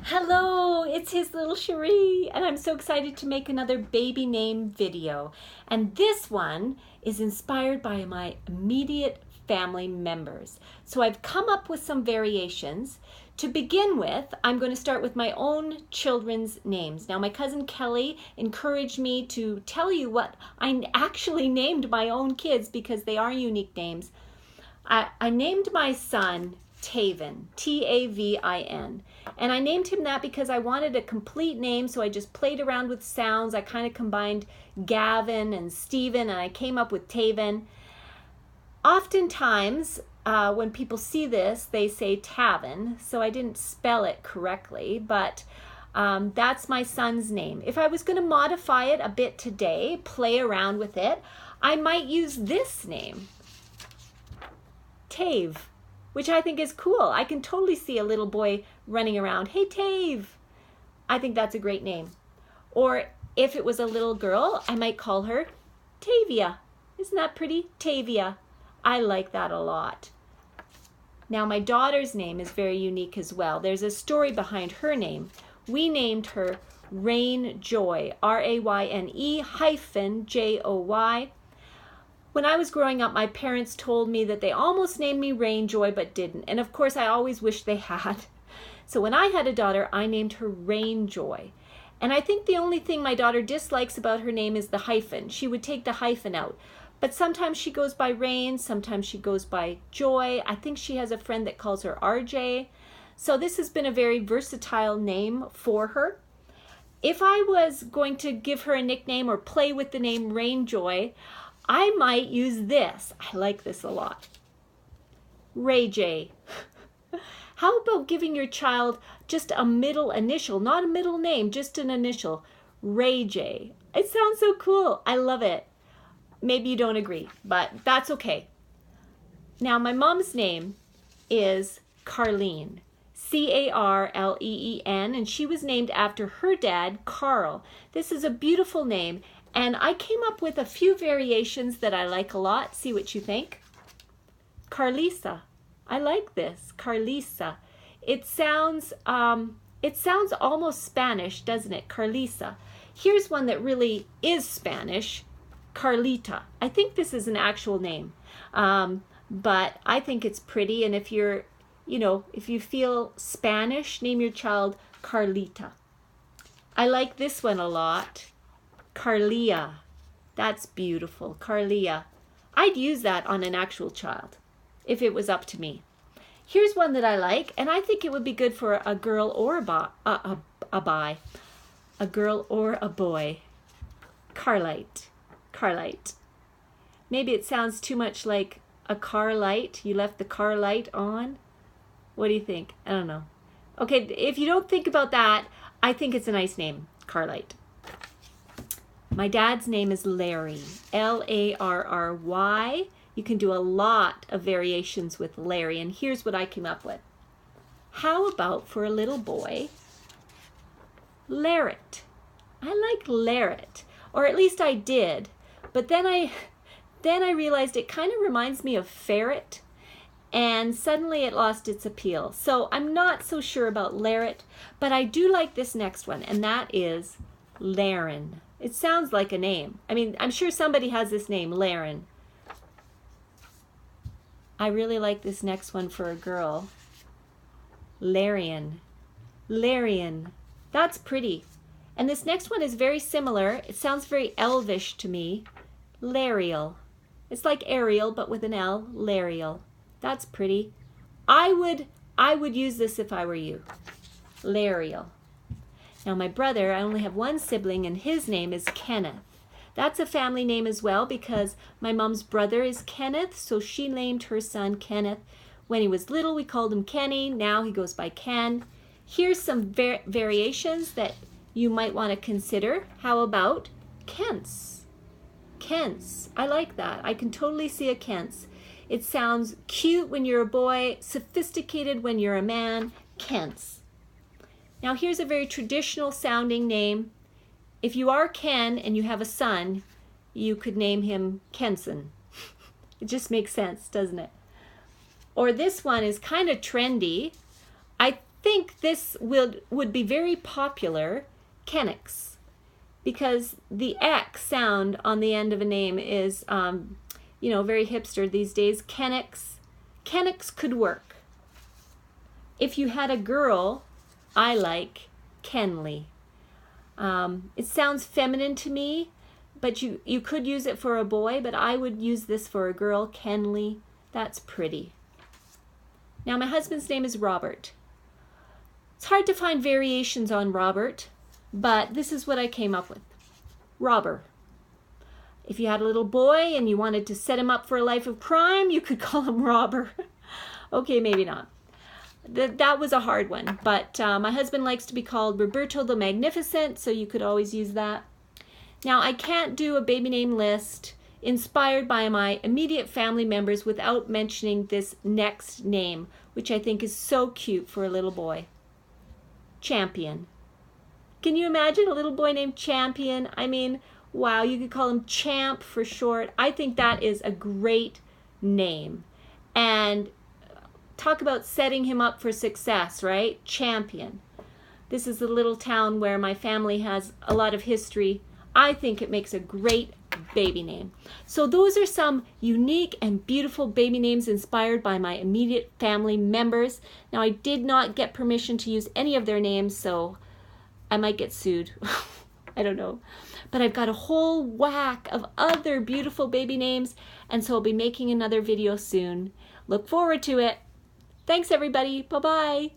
Hello, it's his little Cherie, and I'm so excited to make another baby name video. And this one is inspired by my immediate family members. So I've come up with some variations. To begin with, I'm going to start with my own children's names. Now, my cousin Kelly encouraged me to tell you what I actually named my own kids because they are unique names. I named my son Tavin, Tavin. And I named him that because I wanted a complete name, so I just played around with sounds. I kind of combined Gavin and Stephen, and I came up with Tavin. Oftentimes, when people see this, they say Tavin, so I didn't spell it correctly, but that's my son's name. If I was going to modify it a bit today, play around with it, I might use this name, Tave, which I think is cool. I can totally see a little boy running around. Hey, Tave. I think that's a great name. Or if it was a little girl, I might call her Tavia. Isn't that pretty? Tavia. I like that a lot. Now, my daughter's name is very unique as well. There's a story behind her name. We named her Rain Joy, Rayne-Joy. When I was growing up, my parents told me that they almost named me Rain Joy but didn't. And of course, I always wished they had. So when I had a daughter, I named her Rain Joy. And I think the only thing my daughter dislikes about her name is the hyphen. She would take the hyphen out. But sometimes she goes by Rain, sometimes she goes by Joy. I think she has a friend that calls her RJ. So this has been a very versatile name for her. If I was going to give her a nickname or play with the name Rain Joy, I might use this. I like this a lot. Ray J. How about giving your child just a middle initial, not a middle name, just an initial, Ray J. It sounds so cool. I love it. Maybe you don't agree, but that's okay. Now, my mom's name is Carleen, Carleen, and she was named after her dad, Carl. This is a beautiful name. And I came up with a few variations that I like a lot. See what you think. Carlita. I like this. Carlita. It sounds almost Spanish, doesn't it? Carlita. Here's one that really is Spanish. Carlita. I think this is an actual name. But I think it's pretty. And if you're, if you feel Spanish, name your child Carlita. I like this one a lot. Carlia. That's beautiful. Carlia. I'd use that on an actual child if it was up to me. Here's one that I like, and I think it would be good for a girl or a girl or a boy. Carlite. Carlite. Maybe it sounds too much like a car light. You left the car light on. What do you think? I don't know. Okay, if you don't think about that, I think it's a nice name. Carlite. My dad's name is Larry, Larry. You can do a lot of variations with Larry, and here's what I came up with. How about for a little boy, Larret? I like Larret, or at least I did, but then I realized it kind of reminds me of ferret, and suddenly it lost its appeal. So I'm not so sure about Larret, but I do like this next one, and that is Laren. It sounds like a name. I mean, I'm sure somebody has this name, Laren. I really like this next one for a girl. Larian. Larian. That's pretty. And this next one is very similar. It sounds very elvish to me. Lariel. It's like Ariel, but with an L. Lariel. That's pretty. I would use this if I were you. Lariel. Now, my brother, I only have one sibling, and his name is Kenneth. That's a family name as well because my mom's brother is Kenneth, so she named her son Kenneth. When he was little, we called him Kenny. Now he goes by Ken. Here's some variations that you might want to consider. How about Kents? Kents. I like that. I can totally see a Kents. It sounds cute when you're a boy, sophisticated when you're a man. Kents. Now here's a very traditional sounding name. If you are Ken and you have a son, you could name him Kenson. It just makes sense, doesn't it? Or this one is kind of trendy. I think this would be very popular, Kennex, because the X sound on the end of a name is, very hipster these days. Kennex. Kennex could work. If you had a girl, I like Kenley. It sounds feminine to me, but you could use it for a boy, but I would use this for a girl, Kenley. That's pretty. Now, my husband's name is Robert. It's hard to find variations on Robert, but this is what I came up with. Robber. If you had a little boy and you wanted to set him up for a life of crime, you could call him Robber. Okay, maybe not. That was a hard one, but my husband likes to be called Roberto the Magnificent, so you could always use that. Now, I can't do a baby name list inspired by my immediate family members without mentioning this next name, which I think is so cute for a little boy. Champion. Can you imagine a little boy named Champion? I mean, wow, you could call him Champ for short. I think that is a great name. And talk about setting him up for success, right? Champion. This is a little town where my family has a lot of history. I think it makes a great baby name. So those are some unique and beautiful baby names inspired by my immediate family members. Now, I did not get permission to use any of their names, so I might get sued. I don't know. But I've got a whole whack of other beautiful baby names, and so I'll be making another video soon. Look forward to it. Thanks, everybody. Bye-bye.